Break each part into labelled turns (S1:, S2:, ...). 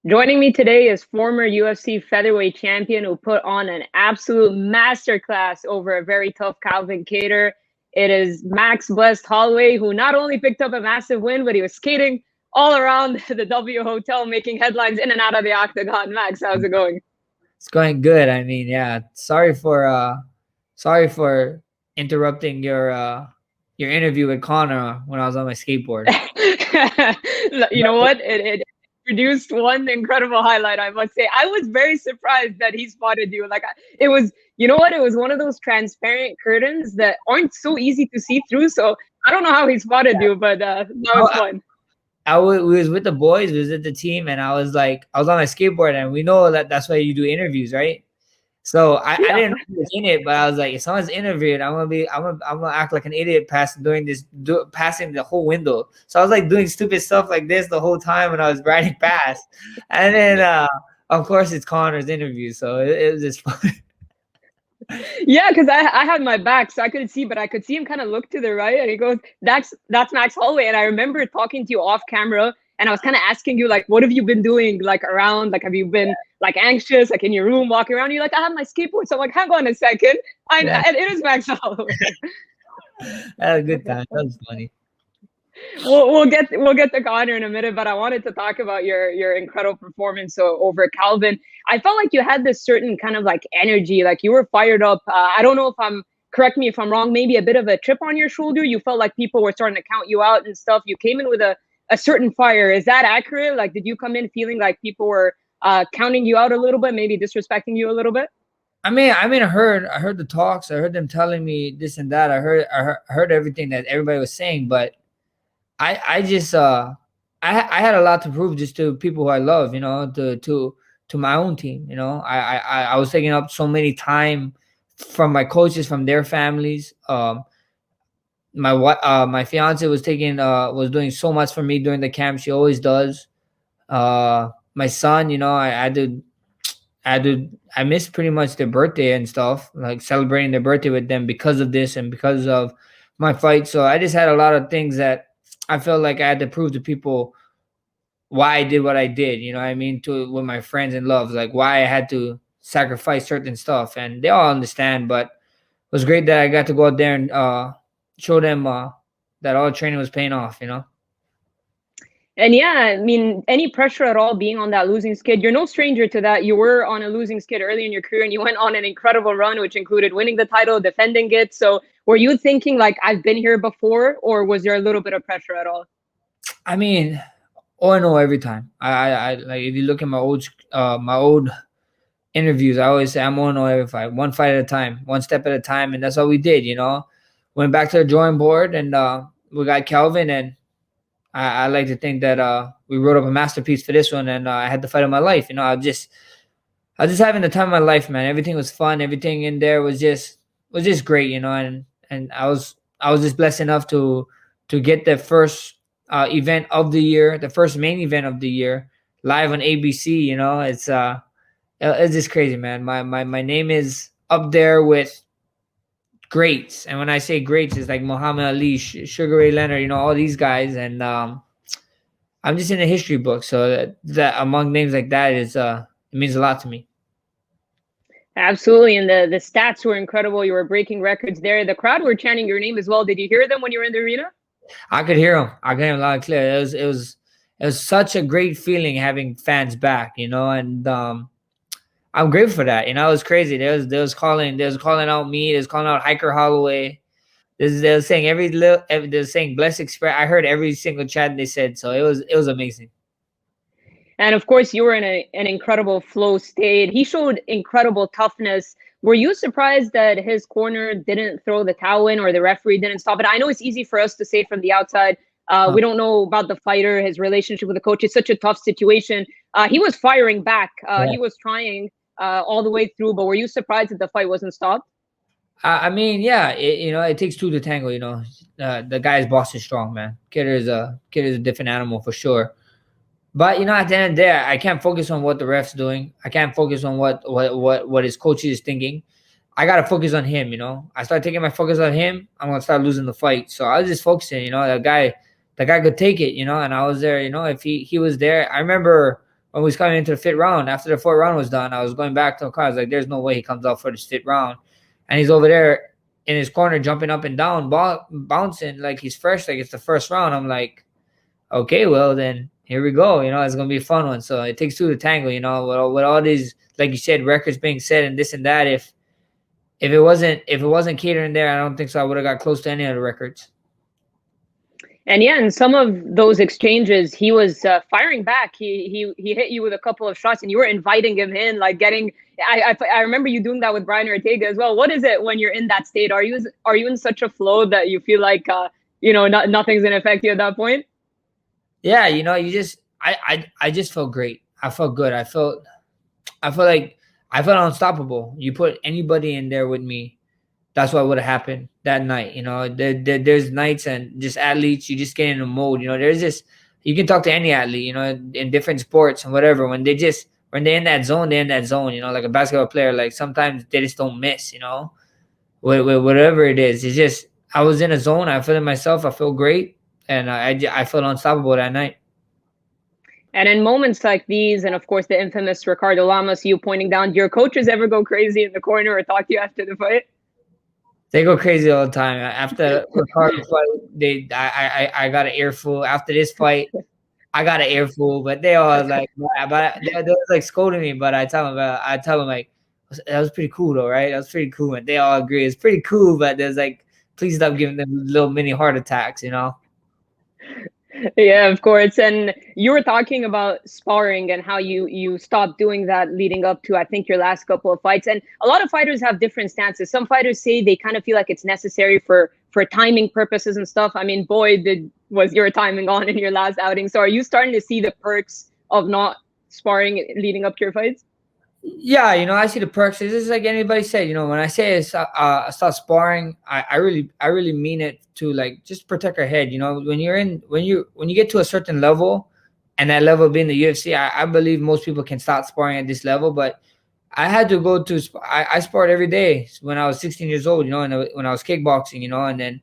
S1: Joining me today is former UFC featherweight champion who put on an absolute masterclass over a very tough Calvin Cater. It is Max Blessed Holloway, who not only picked up a massive win, but he was skating all around the W Hotel, making headlines in and out of the octagon. Max, how's it going?
S2: It's going good. I mean, yeah. Sorry for interrupting your interview with Connor when I was on my skateboard.
S1: You know what? It produced one incredible highlight, I must say. I was very surprised that he spotted you. It was, you know what? It was one of those transparent curtains that aren't so easy to see through. So I don't know how he spotted you, but that was
S2: I,
S1: fun.
S2: we was with the boys, we was with the team, and I was on my skateboard, and we know that that's why you do interviews, right? So I
S1: Yeah.
S2: didn't know he was in it, but I was like, if someone's interviewed, I'm gonna act like an idiot passing the whole window. So I was like doing stupid stuff like this the whole time when I was riding past, and then of course it's Connor's interview, so it was just fun.
S1: Yeah, because I had my back, so I couldn't see, but I could see him kind of look to the right, and he goes, "That's Max Holloway." And I remember talking to you off camera, and I was kind of asking you like, "What have you been doing like around? Like, have you been like anxious, like in your room, walking around?" You're like, "I have my skateboard." So I'm like, "Hang on a second,
S2: Yeah,
S1: it is Max Holloway."
S2: that was a good time. That was funny.
S1: We'll get to Connor in a minute, but I wanted to talk about your incredible performance over Calvin. I felt like you had this certain kind of like energy, like you were fired up. I don't know if I'm correct me if I'm wrong. Maybe a bit of a chip on your shoulder. You felt like people were starting to count you out and stuff. You came in with a certain fire. Is that accurate? Like, did you come in feeling like people were counting you out a little bit, maybe disrespecting you a little bit?
S2: I heard the talks. I heard them telling me this and that. I heard everything that everybody was saying, but I just I had a lot to prove just to people who I love, to my own team. I was taking up so many time from my coaches, from their families. My fiance was doing so much for me during the camp. She always does. My son, I missed pretty much their birthday and stuff, like celebrating their birthday with them because of this and because of my fight. So I just had a lot of things that I felt like I had to prove to people why I did what I did. You know what I mean? To with my friends and loves, like why I had to sacrifice certain stuff, and they all understand. But it was great that I got to go out there and show them that all the training was paying off.
S1: And yeah, I mean, any pressure at all being on that losing skid? You're no stranger to that. You were on a losing skid early in your career, and you went on an incredible run, which included winning the title, defending it. So, were you thinking like I've been here before, or was there a little bit of pressure at all?
S2: I mean, oh, I know every time. I like if you look at my old interviews, I always say I'm 0 every fight, one fight at a time, one step at a time, and that's what we did. Went back to the drawing board, and we got Calvin, and I like to think that we wrote up a masterpiece for this one, and I had the fight of my life. I was just having the time of my life, man. Everything was fun. Everything in there was just great, and I was just blessed enough to get the first event of the year, the first main event of the year, live on ABC. It's just crazy, man. My name is up there with greats, and when I say greats, it's like Muhammad Ali, Sugar Ray Leonard, all these guys, and I'm just in the history book. So that among names like that is it means a lot to me.
S1: Absolutely, and the stats were incredible. You were breaking records there. The crowd were chanting your name as well. Did you hear them when you were in the arena?
S2: I could hear him. I could hear him loud and clear. It was such a great feeling having fans back, and I'm grateful for that. It was crazy. They was calling out me. They was calling out Hiker Holloway. They was saying they was saying Bless Express. I heard every single chat they said. So it was amazing.
S1: And of course, you were in an incredible flow state. He showed incredible toughness. Were you surprised that his corner didn't throw the towel in or the referee didn't stop it? I know it's easy for us to say from the outside.
S2: Huh.
S1: We don't know about the fighter, his relationship with the coach. It's such a tough situation. He was firing back.
S2: Yeah.
S1: He was trying all the way through. But were you surprised that the fight wasn't stopped?
S2: I mean, yeah, it takes two to tango. The guy's boss is strong, man. Kid is a different animal for sure. But at the end of the day, I can't focus on what the ref's doing. I can't focus on what his coach is thinking. I gotta focus on him. I start taking my focus on him, I'm gonna start losing the fight. So I was just focusing. The guy could take it. And I was there. If he was there, I remember when we was coming into the fifth round, after the fourth round was done, I was going back to the car. I was like, there's no way he comes out for this fifth round. And he's over there in his corner jumping up and down, bouncing like he's fresh, like it's the first round. I'm like, okay, well then here we go. It's gonna be a fun one. So it takes two to tango. With all these, like you said, records being set and this and that. If it wasn't catering there, I don't think so. I would have got close to any of the records.
S1: And yeah, in some of those exchanges, he was firing back. He hit you with a couple of shots, and you were inviting him in, like getting. I remember you doing that with Brian Ortega as well. What is it when you're in that state? Are you in such a flow that you feel like nothing's gonna affect you at that point?
S2: Yeah, you just I just felt great. I felt good. I felt unstoppable. You put anybody in there with me, that's what would have happened that night. There's nights and just athletes, you just get in a mode. There's just, you can talk to any athlete, in different sports and whatever. When they're in that zone, they're in that zone. Like a basketball player, like sometimes they just don't miss. Whatever it is, it's just I was in a zone. I feel it myself. I feel great, and I felt unstoppable that night.
S1: And in moments like these, and of course the infamous Ricardo Lamas, you pointing down, do your coaches ever go crazy in the corner or talk to you after the fight?
S2: They go crazy all the time. After Ricardo fight, I got an earful. After this fight, I got an earful. But they all like, they was like scolding me. But I tell them like, that was pretty cool though, right? That was pretty cool, and they all agree it's pretty cool. But there's like, please stop giving them little mini heart attacks,
S1: Yeah, of course. And you were talking about sparring and how you stopped doing that leading up to, I think, your last couple of fights. And a lot of fighters have different stances. Some fighters say they kind of feel like it's necessary for timing purposes and stuff. I mean, boy, was your timing on in your last outing. So are you starting to see the perks of not sparring leading up to your fights?
S2: Yeah, I see the perks. It's just like anybody said, when I say stop sparring, I really mean it to like just protect our head. When you get to a certain level, and that level being the UFC, I believe most people can stop sparring at this level. But I had to go to I sparred every day when I was 16 years old, and when I was kickboxing, and then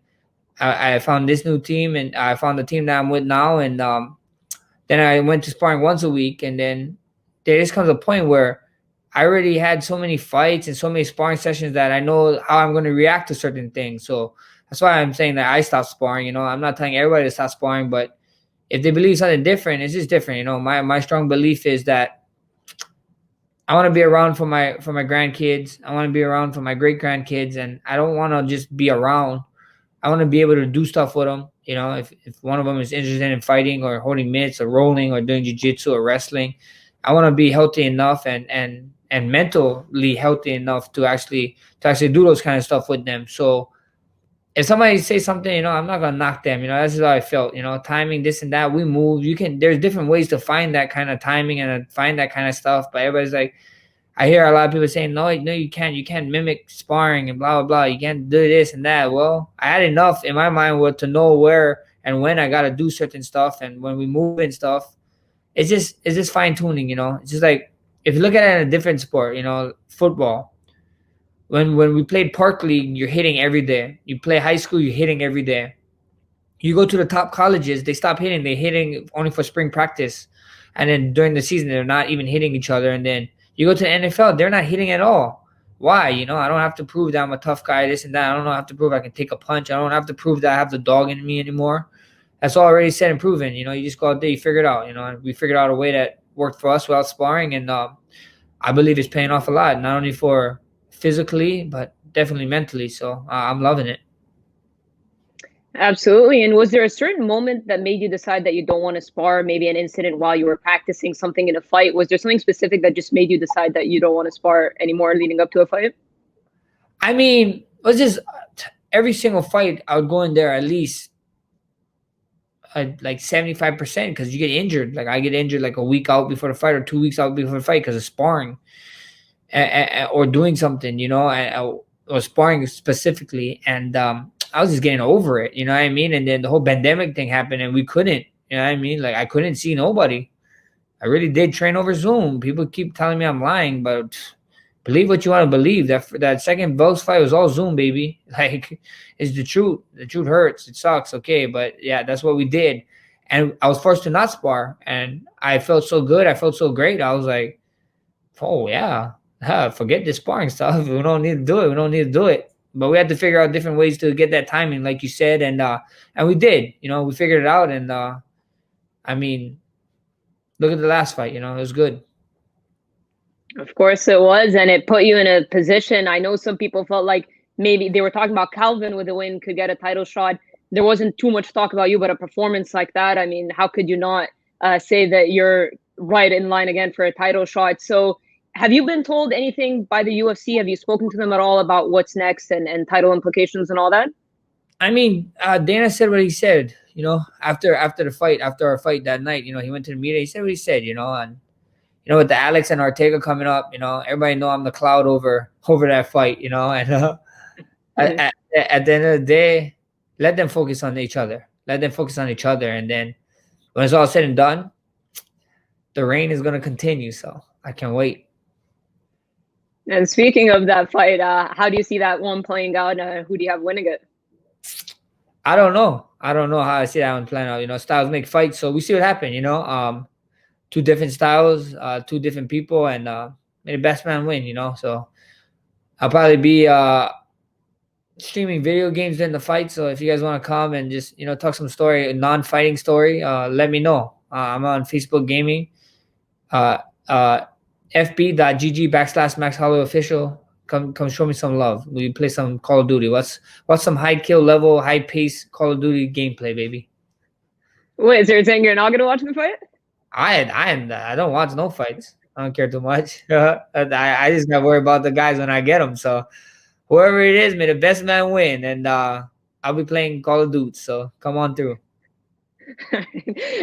S2: I found this new team, and I found the team that I'm with now, and then I went to sparring once a week, and then there just comes a point where I already had so many fights and so many sparring sessions that I know how I'm going to react to certain things. So that's why I'm saying that I stopped sparring. I'm not telling everybody to stop sparring, but if they believe something different, it's just different. My strong belief is that I want to be around for my grandkids. I want to be around for my great grandkids, and I don't want to just be around. I want to be able to do stuff with them. If one of them is interested in fighting or holding mitts or rolling or doing jiu-jitsu or wrestling, I want to be healthy enough and mentally healthy enough to actually do those kind of stuff with them. So if somebody says something, I'm not gonna knock them. That's just how I felt. Timing, this and that. We move. There's different ways to find that kind of timing and find that kind of stuff. But everybody's like, I hear a lot of people saying, no, you can't. You can't mimic sparring and blah blah blah. You can't do this and that. Well, I had enough in my mind to know where and when I gotta do certain stuff, and when we move and stuff. It's just fine tuning. It's just like, if you look at it in a different sport, football, when we played park league, you're hitting every day. You play high school, you're hitting every day. You go to the top colleges, they stop hitting. They're hitting only for spring practice. And then during the season, they're not even hitting each other. And then you go to the NFL, they're not hitting at all. Why? I don't have to prove that I'm a tough guy, this and that. I don't have to prove I can take a punch. I don't have to prove that I have the dog in me anymore. That's already said and proven. You just go out there, you figure it out. And we figured out a way that worked for us without sparring, and I believe it's paying off a lot, not only for physically but definitely mentally. So I'm loving it.
S1: Absolutely. And was there a certain moment that made you decide that you don't want to spar? Maybe an incident while you were practicing something in a fight? Was there something specific that just made you decide that you don't want to spar anymore leading up to a fight?
S2: I mean, it was just every single fight I would go in there at least like 75%, because you get injured. Like I get injured like a week out before the fight or 2 weeks out before the fight because of sparring or doing something, or sparring specifically. And I was just getting over it, you know what I mean? And then the whole pandemic thing happened and we couldn't, you know what I mean? Like I couldn't see nobody. I really did train over Zoom. People keep telling me I'm lying, but believe what you want to believe. That second Volks fight was all Zoom, baby. Like, it's the truth. The truth hurts. It sucks. Okay, but yeah, that's what we did. and I was forced to not spar, and I felt so good. I felt so great. I was like, oh yeah, forget this sparring stuff. We don't need to do it. We don't need to do it. But we had to figure out different ways to get that timing, like you said, and we did. We figured it out, and I mean, look at the last fight. It was good.
S1: Of course it was, and it put you in a position. I know some people felt like maybe they were talking about Calvin with a win could get a title shot. There wasn't too much talk about you, but a performance like that, I mean, how could you not say that you're right in line again for a title shot? So have you been told anything by the UFC? Have you spoken to them at all about what's next and title implications and all that?
S2: I mean, Dana said what he said, after the fight, after our fight that night, he went to the media, he said what he said, and with the Alex and Ortega coming up, everybody know I'm the cloud over that fight, and at the end of the day, let them focus on each other. Let them focus on each other, and then when it's all said and done, the reign is going to continue. So I can't wait.
S1: And speaking of that fight, how do you see that one playing out? Who do you have winning it?
S2: I don't know. I don't know how I see that one playing out. Styles make fights, so we see what happens. Two different styles, two different people, and may the best man win. So I'll probably be streaming video games during the fight. So if you guys want to come and just talk some story, a non-fighting story, let me know. I'm on Facebook Gaming, fb.gg/Max Holloway official. Come show me some love. We play some Call of Duty. What's some high kill level, high pace Call of Duty gameplay, baby?
S1: Wait, so you're saying you're not gonna watch the fight?
S2: I don't watch no fights. I don't care too much. I just got worried about the guys when I get them. So whoever it is, may the best man win. And I'll be playing Call of Duty. So come on through.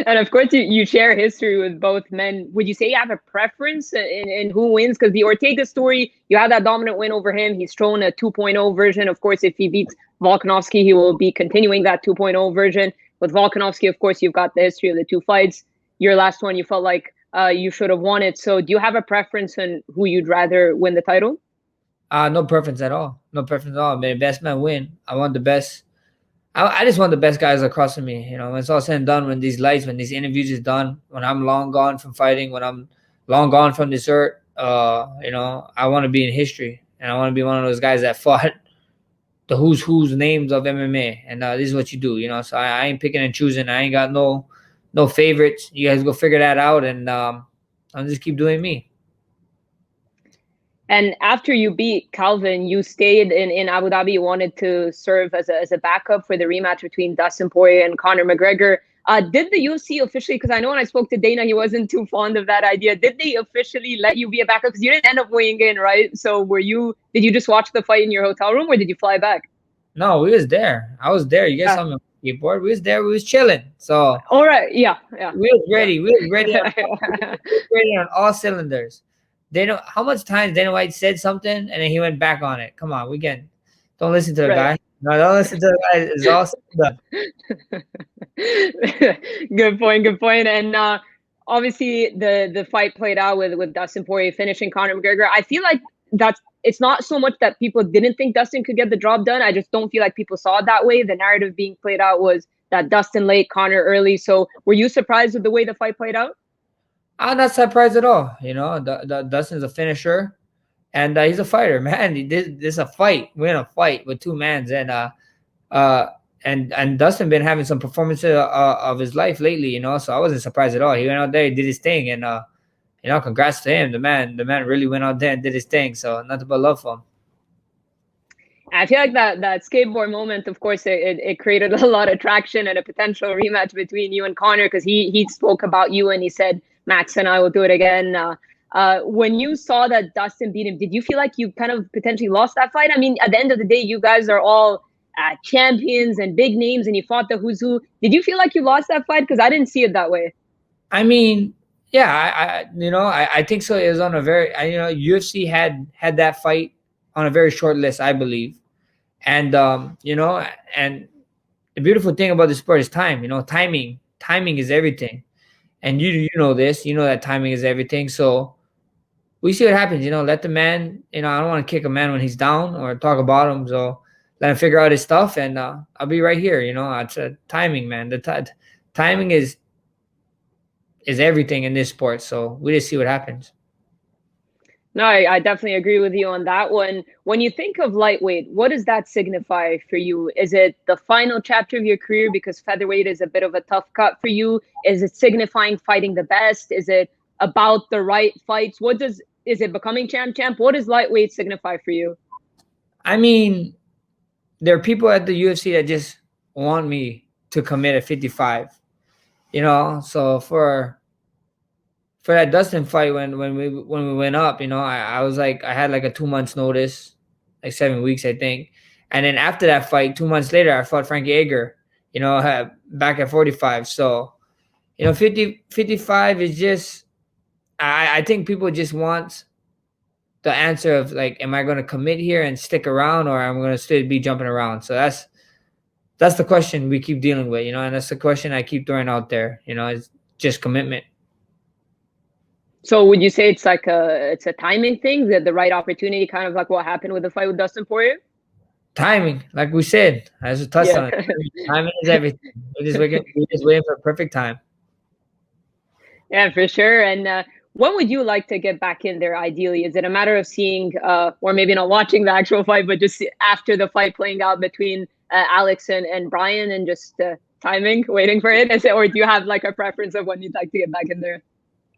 S1: And of course, you share history with both men. Would you say you have a preference in who wins? Because the Ortega story, you had that dominant win over him. He's thrown a 2.0 version. Of course, if he beats Volkanovski, he will be continuing that 2.0 version. With Volkanovski, of course, you've got the history of the two fights. Your last one, you felt like you should have won it. So do you have a preference on who you'd rather win the title?
S2: No preference at all. No preference at all. May the best man win. I want the best. I just want the best guys across from me. When it's all said and done, when these interviews is done, when I'm long gone from fighting, when I'm long gone from this earth, I want to be in history. And I want to be one of those guys that fought the who's names of MMA. And this is what you do, So I ain't picking and choosing. I ain't got no favorites. You guys go figure that out. And I'll just keep doing me.
S1: And after you beat Calvin, you stayed in Abu Dhabi. You wanted to serve as a backup for the rematch between Dustin Poirier and Conor McGregor. Did the UFC officially, because I know when I spoke to Dana, he wasn't too fond of that idea. Did they officially let you be a backup? Because you didn't end up weighing in, right? So did you just watch the fight in your hotel room, or did you fly back?
S2: No, we was there. I was there. You guys saw me on the keyboard. We was there. We was chilling. So
S1: all right, yeah.
S2: We was ready. We was ready on all cylinders. How much times Dana White said something and then he went back on it. Come on, don't listen to the guy. No, don't listen to the guy. It's all done.
S1: Good point. And obviously the fight played out with Dustin Poirier finishing Conor McGregor. I feel like it's not so much that people didn't think Dustin could get the job done. I just don't feel like people saw it that way. The narrative being played out was that Dustin late, Conor early. So were you surprised with the way the fight played out?
S2: I'm not surprised at all. Dustin's a finisher, and he's a fighter, man. This is a fight. We're in a fight with two mans, and Dustin been having some performances of his life lately. So I wasn't surprised at all. He went out there, he did his thing, and congrats to him. The man really went out there and did his thing. So nothing but love for him.
S1: I feel like that skateboard moment, of course, it created a lot of traction and a potential rematch between you and Conor, because he spoke about you and he said, Max and I will do it again. When you saw that Dustin beat him, did you feel like you kind of potentially lost that fight? I mean, at the end of the day, you guys are all champions and big names, and you fought the who's who. Did you feel like you lost that fight? Because I didn't see it that way.
S2: I mean, yeah, I think so. It was on a very, UFC had that fight on a very short list, I believe. And, and the beautiful thing about the sport is time, timing is everything. And you know this, that timing is everything. So we see what happens, let the man, I don't want to kick a man when he's down or talk about him. So let him figure out his stuff, and I'll be right here. It's a timing, man. timing is everything in this sport. So we just see what happens.
S1: No, I definitely agree with you on that one. When you think of lightweight, what does that signify for you? Is it the final chapter of your career because featherweight is a bit of a tough cut for you? Is it signifying fighting the best? Is it about the right fights? Is it becoming champ? What does lightweight signify for you?
S2: I mean, there are people at the UFC that just want me to commit at 55. You know, so for that Dustin fight when we went up, you know, I was like I had like a 2 months notice, like 7 weeks I think, and then after that fight, 2 months later, I fought Frankie Edgar, you know, back at 45. So you know, 55 is just I think people just want the answer of like, am I going to commit here and stick around, or am I going to still be jumping around? So that's the question we keep dealing with, you know, and that's the question I keep throwing out there. You know, it's just commitment.
S1: So would you say it's like it's a timing thing, that the right opportunity, kind of like what happened with the fight with Dustin Poirier?
S2: Timing, like we said, as a touch on it. Timing is everything. We're just waiting for a perfect time.
S1: Yeah, for sure. And when would you like to get back in there ideally? Is it a matter of seeing, or maybe not watching the actual fight, but just after the fight playing out between Alex and Brian, and just timing, waiting for it? Or do you have like a preference of when you'd like to get back in there?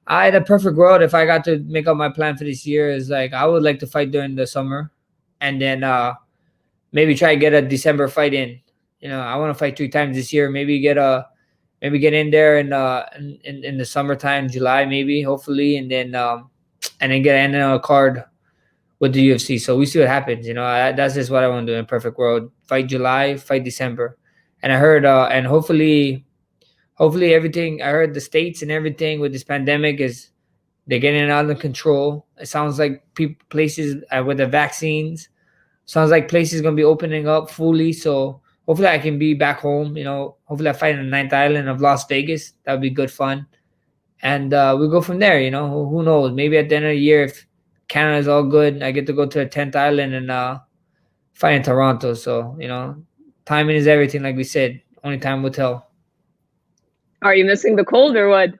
S2: The perfect world, if I got to make up my plan for this year, is like I would like to fight during the summer, and then maybe try to get a December fight in. You know, I want to fight 3 times this year. Maybe get in there in the summertime, July maybe, hopefully, and then get a card with the UFC. So we see what happens. You know, that's just what I want to do in a perfect world. Fight July, fight December, and I heard and hopefully everything. I heard the states and everything with this pandemic is they're getting it under control. It sounds like places with the vaccines. Sounds like places gonna be opening up fully. So hopefully I can be back home. You know, hopefully I fight in the ninth island of Las Vegas. That would be good fun, and we'll go from there. You know, who knows? Maybe at the end of the year, if Canada's all good, I get to go to the 10th island and fight in Toronto. So you know, timing is everything. Like we said, only time will tell.
S1: Are you missing the cold or what?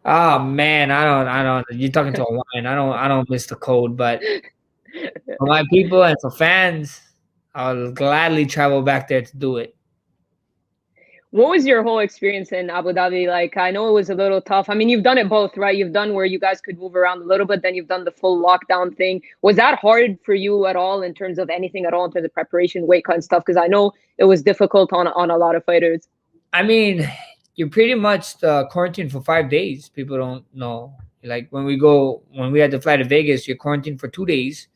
S2: Oh man, I don't. You're talking to a wine. I don't miss the cold, but for my people and for fans, I'll gladly travel back there to do it.
S1: What was your whole experience in Abu Dhabi like? I know it was a little tough. I mean, you've done it both, right? You've done where you guys could move around a little bit, then you've done the full lockdown thing. Was that hard for you at all in terms of anything at all in terms of preparation, weight cut and stuff? Because I know it was difficult on a lot of fighters.
S2: I mean, you're pretty much quarantined for 5 days. People don't know. Like when we had to fly to Vegas, you're quarantined for 2 days,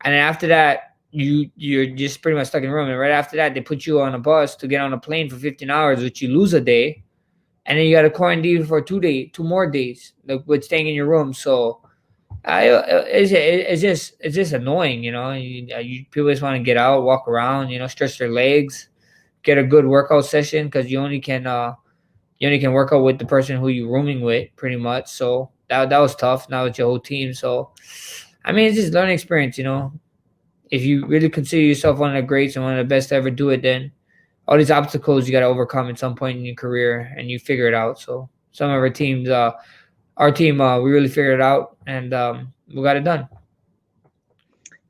S2: and then after that, you're just pretty much stuck in a room. And right after that, they put you on a bus to get on a plane for 15 hours, which you lose a day, and then you got to quarantine for 2 more days, like with staying in your room. So, it's just annoying, you know. People just want to get out, walk around, you know, stretch their legs, get a good workout session because you only can work out with the person who you're rooming with, pretty much. So that was tough. Now it's your whole team. So, I mean, it's just learning experience, you know. If you really consider yourself one of the greats and one of the best to ever do it, then all these obstacles you got to overcome at some point in your career, and you figure it out. So some of our teams, we really figured it out, and we got it done.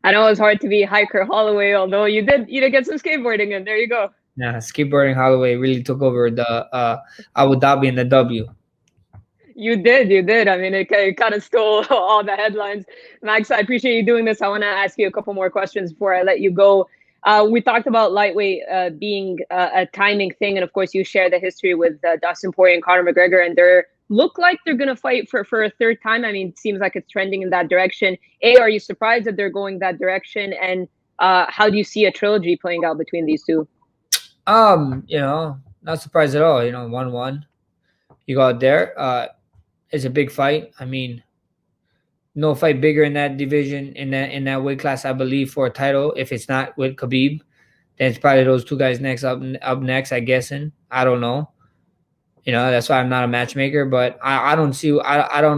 S1: I know it's hard to be Hiker Holloway, although you did get some skateboarding in. There you go.
S2: Yeah, skateboarding Holloway really took over the Abu Dhabi and the W.
S1: You did. I mean, it kind of stole all the headlines. Max, I appreciate you doing this. I want to ask you a couple more questions before I let you go. We talked about lightweight being a timing thing, and of course, you share the history with Dustin Poirier and Conor McGregor, and they look like they're going to fight for a third time. I mean, it seems like it's trending in that direction. Are you surprised that they're going that direction? And how do you see a trilogy playing out between these two?
S2: You know, not surprised at all. You know, 1-1. You go out there. It's a big fight. I mean, no fight bigger in that division, in that weight class, I believe, for a title. If it's not with Khabib, then it's probably those two guys up next, I guessing. I don't know. You know, that's why I'm not a matchmaker, but I don't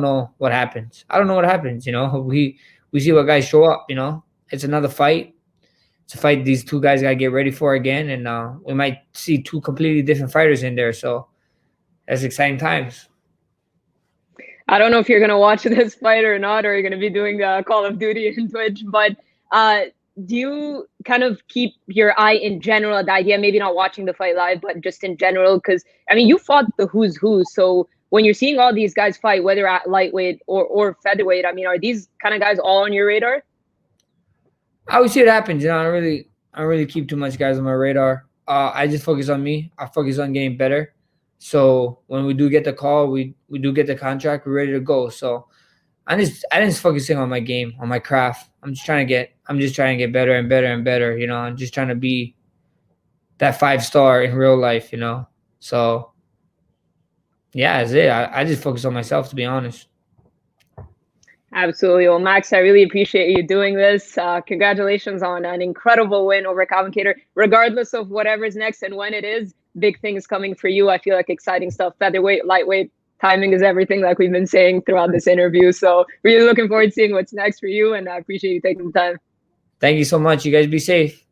S2: know what happens. I don't know what happens, you know. We see what guys show up, you know. It's another fight. It's a fight these two guys got to get ready for again, and we might see two completely different fighters in there. So that's exciting times.
S1: I don't know if you're going to watch this fight or not, or you're going to be doing Call of Duty and Twitch, but do you kind of keep your eye in general at the idea, maybe not watching the fight live, but just in general? Because, I mean, you fought the who's who. So when you're seeing all these guys fight, whether at lightweight or featherweight, I mean, are these kind of guys all on your radar?
S2: I would see it happens. You know, I don't really keep too much guys on my radar. I just focus on me. I focus on getting better. So when we do get the call, we do get the contract, we're ready to go. So I just focusing on my game, on my craft. I'm just trying to get better and better and better. You know, I'm just trying to be that 5-star in real life. You know, so yeah, that's it. I just focus on myself, to be honest.
S1: Absolutely. Well, Max, I really appreciate you doing this. Congratulations on an incredible win over Calvin Kattar. Regardless of whatever's next and when it is, big things coming for you. I feel like exciting stuff. Featherweight, lightweight, timing is everything, like we've been saying throughout this interview. So really looking forward to seeing what's next for you, and I appreciate you taking the time.
S2: Thank you so much. You guys be safe.